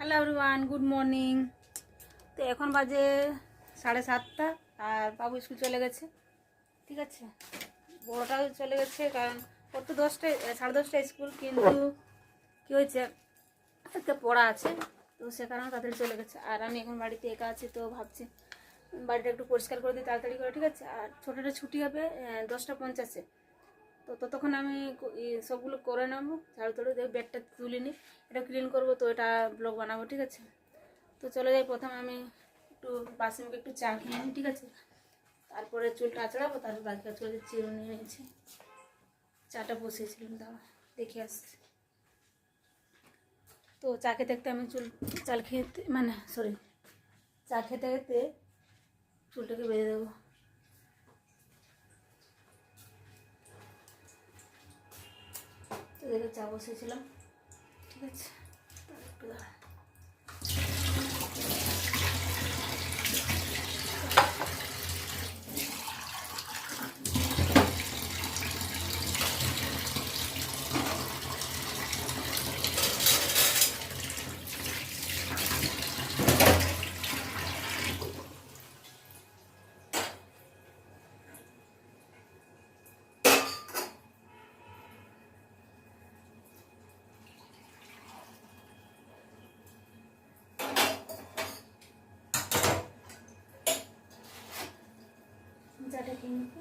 Hello everyone, good morning. তো এখন বাজে 7:30 আর বাবু স্কুল চলে গেছে। ঠিক আছে, বড়োটাও চলে গেছে, কারণ ওর তো 10টায় 10:30টায় স্কুল, কিন্তু কী হয়েছে, একটা পড়া আছে, তো সে কারণে তাড়াতাড়ি চলে গেছে। আর আমি এখন বাড়িতে একা আছি, তো ভাবছি বাড়িটা একটু পরিষ্কার করে দিই তাড়াতাড়ি করে। ঠিক আছে, আর ছোটোটা ছুটি হবে 10টা 50-এ, তো ততক্ষণ আমি সবগুলো করে নেবো, ঝাড়ু টাড়ু দিয়ে বেডটা তুলে নিই, এটা ক্লিন করবো, তো এটা ব্লগ বানাবো। ঠিক আছে, তো চলে যাই। প্রথমে আমি একটু বাসি মুখে একটু চা খেয়ে নিই। ঠিক আছে, তারপরে চুলটা আঁচড়াবো, তারপর বাকি কাজ করে চিরুনি নিয়ে নিয়েছি, চাটা বসিয়েছিলাম, দাও দেখে আসছি। তো চা খেতে খেতে আমি চাল খেতে চা খেতে খেতে চুলটাকে বেঁধে দেবো। তো দেখে চা বসিয়েছিলাম। ঠিক আছে, একটু দাঁড়া। চাটা খেয়ে নিতে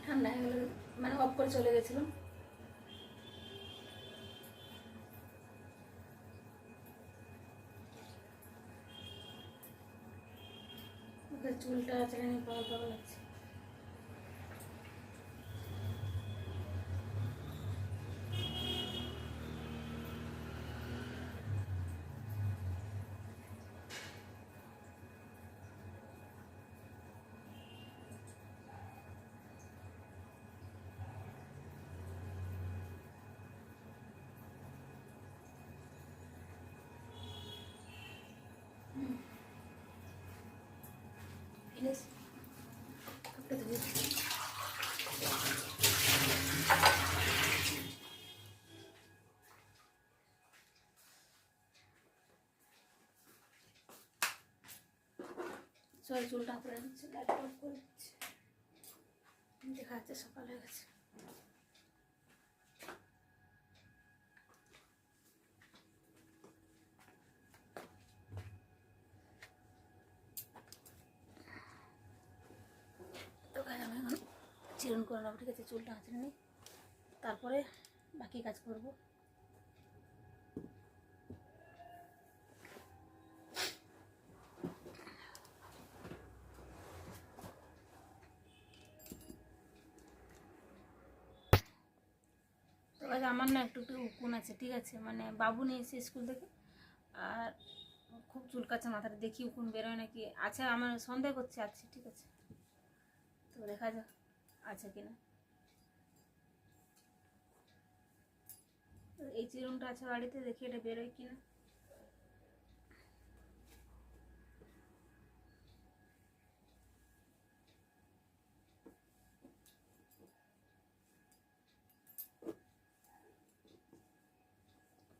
ঠান্ডা হয়ে গেল, মানে অফ করে চলে গেছিলাম। চুলটা ছেড়ে নিয়ে পাওয়া পাওয়া লাগছে। সবাই চুলটা হাতে নিচ্ছে, লাইটটা অফ করে দিচ্ছে, দেখা যাচ্ছে সকাল হয়ে গেছে। তো কাজ আমি এখন চিরুন করে নেবো। ঠিক আছে, চুলটা হাঁচড়ে নিই, তারপরে বাকি কাজ করবো। তো কাজ আমার না একটু একটু উকুন আছে। ঠিক আছে, মানে বাবু নিয়ে এসে স্কুল থেকে, আর খুব চুলকাচ্ছে মাথাটা, দেখি উকুন বেরোয় নাকি। আছে, আমার সন্দেহ করছে আছে। ঠিক আছে, তো দেখা যাক আছে কিনা। এই চিরুনটা আছে বাড়িতে, দেখি এটা বেরোয় কিনা।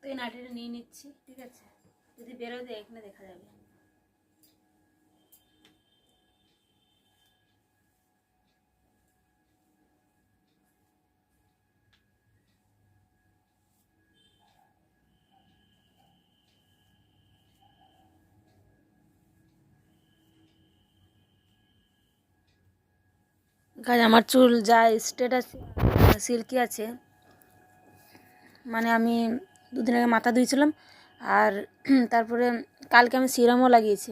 তো এই নাটিটা নিয়ে নিচ্ছি। ঠিক আছে, যদি বেরোয় দেয় এখানে দেখা যাবে। কাজ আমার চুল যা স্ট্রেট আছে, সিল্কি আছে, মানে আমি দুদিন আগে মাথা ধুয়েছিলাম, আর তারপরে কালকে আমি সিরামও লাগিয়েছি,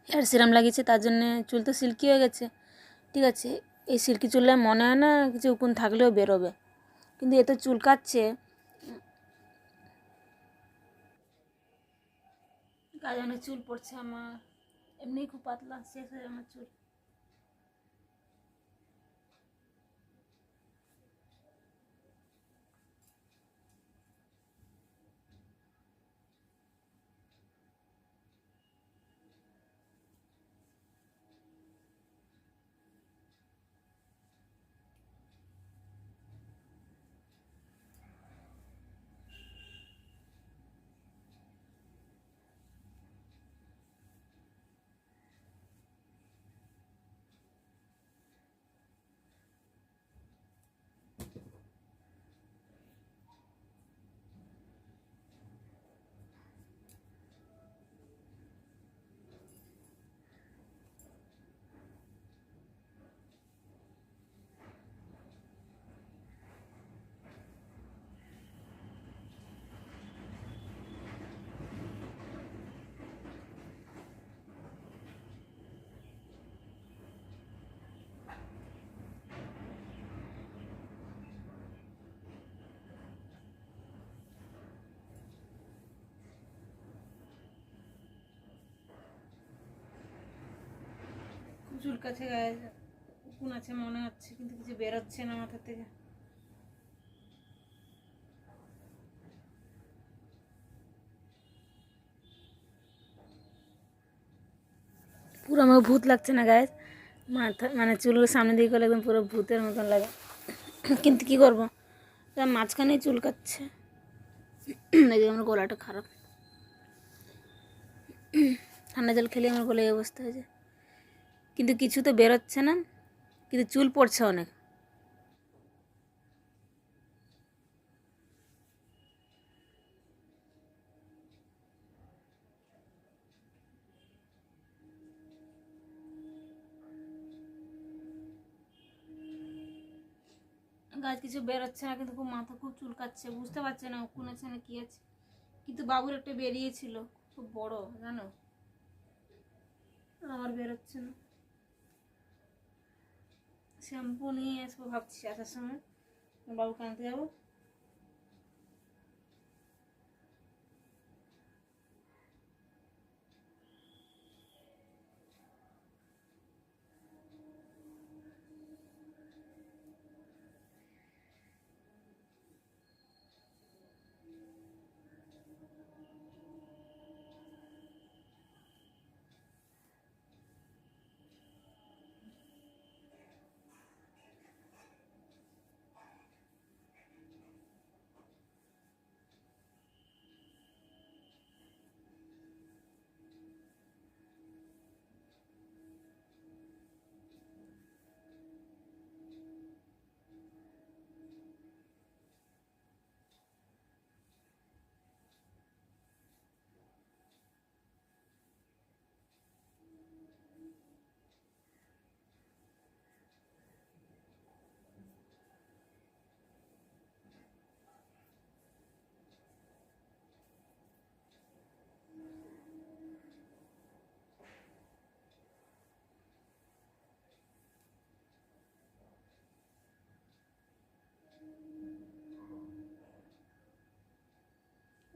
হেয়ার সিরাম লাগিয়েছি, তার জন্যে চুল তো সিল্কি হয়ে গেছে। ঠিক আছে, এই সিল্কি চুলে মনে হয় না কিছু উকুন থাকলেও বেরোবে, কিন্তু এত চুলকাচ্ছে। কাজ অনেক চুল পড়ছে আমার, এমনি খুব পাতলা, শেষ হয়ে আমার চুল। আমার কাছে গায়ে উকুন আছে মনে হচ্ছে, কিন্তু কিছু বেরোচ্ছে না মাথা থেকে। পুরো আমার ভূত লাগছে না গায়ে, মাথা মানে চুলগুলো সামনে দিকে করলে একদম পুরো ভূতের মতন লাগে। কিন্তু কী করবো, মাঝখানেই চুল কাটছে। এই যে আমার গলাটা খারাপ, ঠান্ডা জল খেলে আমার গলায় এই অবস্থা হয়েছে। কিন্তু কিছু তো বেরোচ্ছে না, কিন্তু চুল পড়ছে অনেক। গাছ কিছু বেরোচ্ছে না, কিন্তু খুব মাথা খুব চুলকাচ্ছে, বুঝতে পারছে না উকুন আছে না কি আছে। কিন্তু বাবুর একটা বেরিয়েছিল খুব বড়, জানো, আমার বেরোচ্ছে না। শ্যাম্পু নিয়ে আসবো ভাবছি আসার সময়, বাবুকে আনতে যাবো।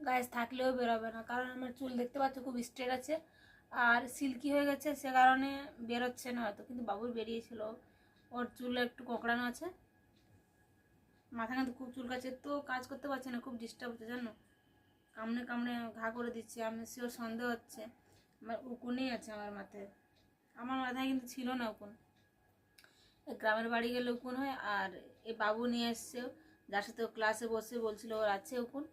গাছ থাকলেও বেরোবে না, কারণ আমার চুল দেখতে পাচ্ছ খুব স্ট্রেট আছে আর সিল্কি হয়ে গেছে, সে কারণে বেরোচ্ছে না হয়তো। কিন্তু বাবুর বেরিয়েছিল, ওর চুল একটু কোঁকড়ানো আছে, মাথা কিন্তু খুব চুলকাচ্ছে, তো কাজ করতে পারছে না, খুব ডিস্টার্ব হচ্ছে জানো, কামড়ে কামড়ে ঘা করে দিচ্ছে। আমি সেও সন্দেহ হচ্ছে আমার উকুনেই আছে আমার মাথায়। আমার মাথায় কিন্তু ছিল না উকুন, গ্রামের বাড়ি গেলে উকুন হয়। আর এই বাবু নিয়ে এসছে, যার সাথে ক্লাসে বসে বলছিল ওর আছে উকুন।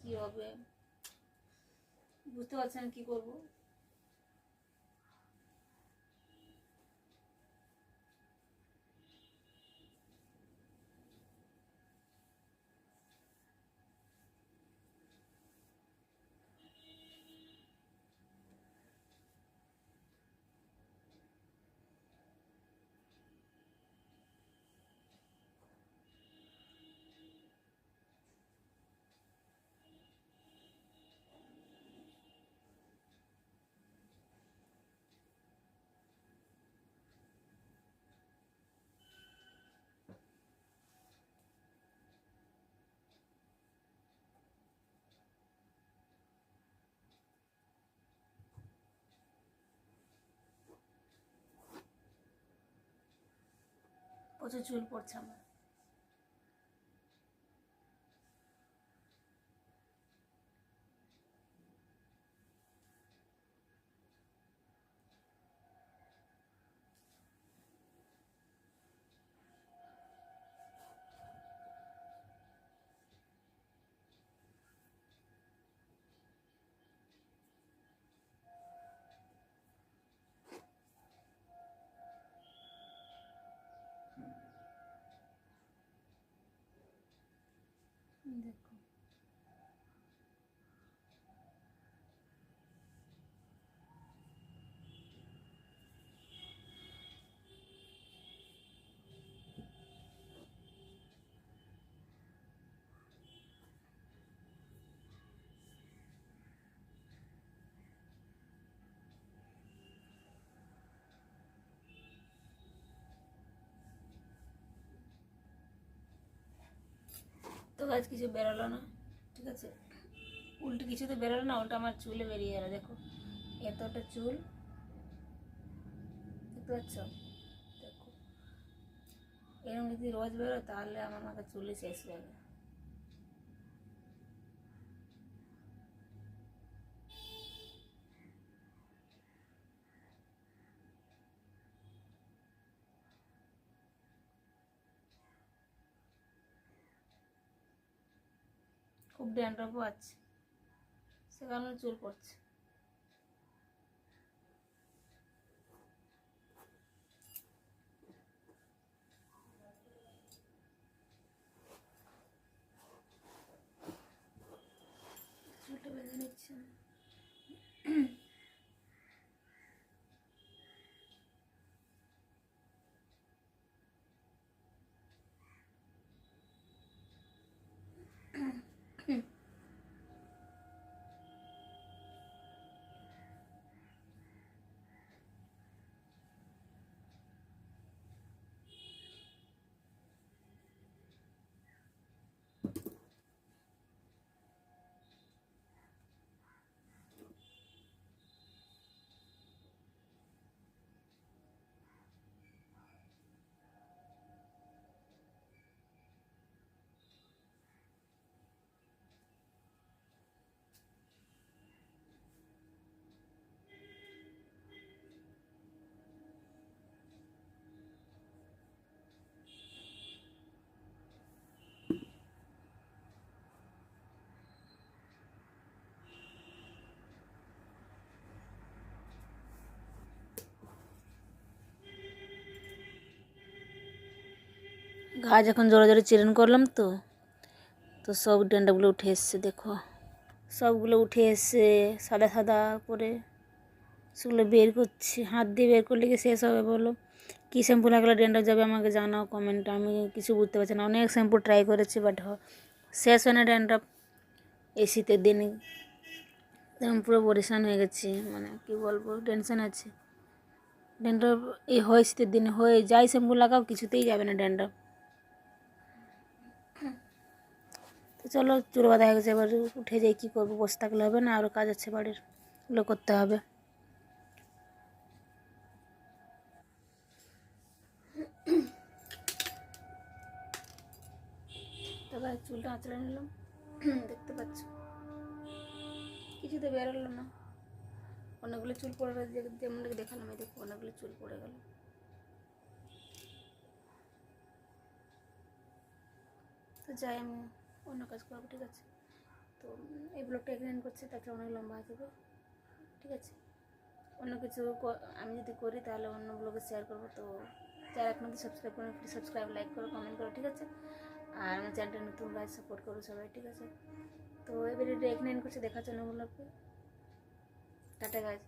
কি হবে বুঝতে পারছি না, কি করবো। প্রচুর চুল পড়ছে আমার। দেখো তো গাছ কিছু বেরোলো না, ঠিক আছে, উল্টো কিছু তো বেরোলো না, ওটা আমার চুলে বেরিয়ে গেলো। দেখো এতটা চুল, দেখতে পাচ্ছ? দেখো, এরকম যদি রোজ বেরোয় তাহলে আমার মাথায় চুলই শেষ হয়ে যাবে। খুব ড্যান্ড্রফও আছে, সে কারণে চুল পড়ছে। চুলটা বেঁধে নিচ্ছে। গাছ এখন জোরে জোরে চিরণ করলাম তো তো সব ডেন্ডাগুলো উঠে এসছে, দেখো সবগুলো উঠে এসছে সাদা সাদা করে, সেগুলো বের করছি। হাত দিয়ে বের করলে কি শেষ হবে বলো? কী শ্যাম্পু লাগালে ডেন্ডার যাবে আমাকে জানাও কমেন্টে, আমি কিছু বুঝতে পারছি না। অনেক শ্যাম্পু ট্রাই করেছি বাট শেষ হয় না ড্যান্ড্রফ। এই শীতের দিনে তেমন পুরো পরেশান হয়ে গেছি, মানে কি বলবো, টেনশন আছে। ড্যান্ড্রফ এই হয় শীতের দিনে, হয়ে যাই শ্যাম্পু লাগাও কিছুতেই যাবে না ড্যান্ড্রফ। তো চলো, চুল বাঁধা হয়ে গেছে, এবার উঠে যাই। কী করবো, বসে থাকলে হবে না, আরও কাজ আছে বাড়ির, ওগুলো করতে হবে। তারপর চুলটা আঁচড়ে নিলাম, দেখতে পাচ্ছ কিছুতে বেরোলো না। অনেকগুলো চুল পড়ে গেছে, যেমন দেখালাম, এই দেখো অনেকগুলো চুল পড়ে গেল। তো যাই, আমি অন্য কাজ করবো, ঠিক আছে? তো এই ব্লগটা এখানে করছি, তারপরে অনেক লম্বা হয়ে যাবে, ঠিক আছে? অন্য কিছু আমি যদি করি তাহলে অন্য ব্লগে শেয়ার করবো। তো যারা এখন সাবস্ক্রাইব করেন প্লিজ সাবস্ক্রাইব, লাইক করো, কমেন্ট করো, ঠিক আছে? আর আমার চ্যানেলটা নতুন গাইজ সাপোর্ট করো সবাই, ঠিক আছে? তো এবারে এখানে করছি, দেখার জন্য ব্লগকে টাটা গাইজ।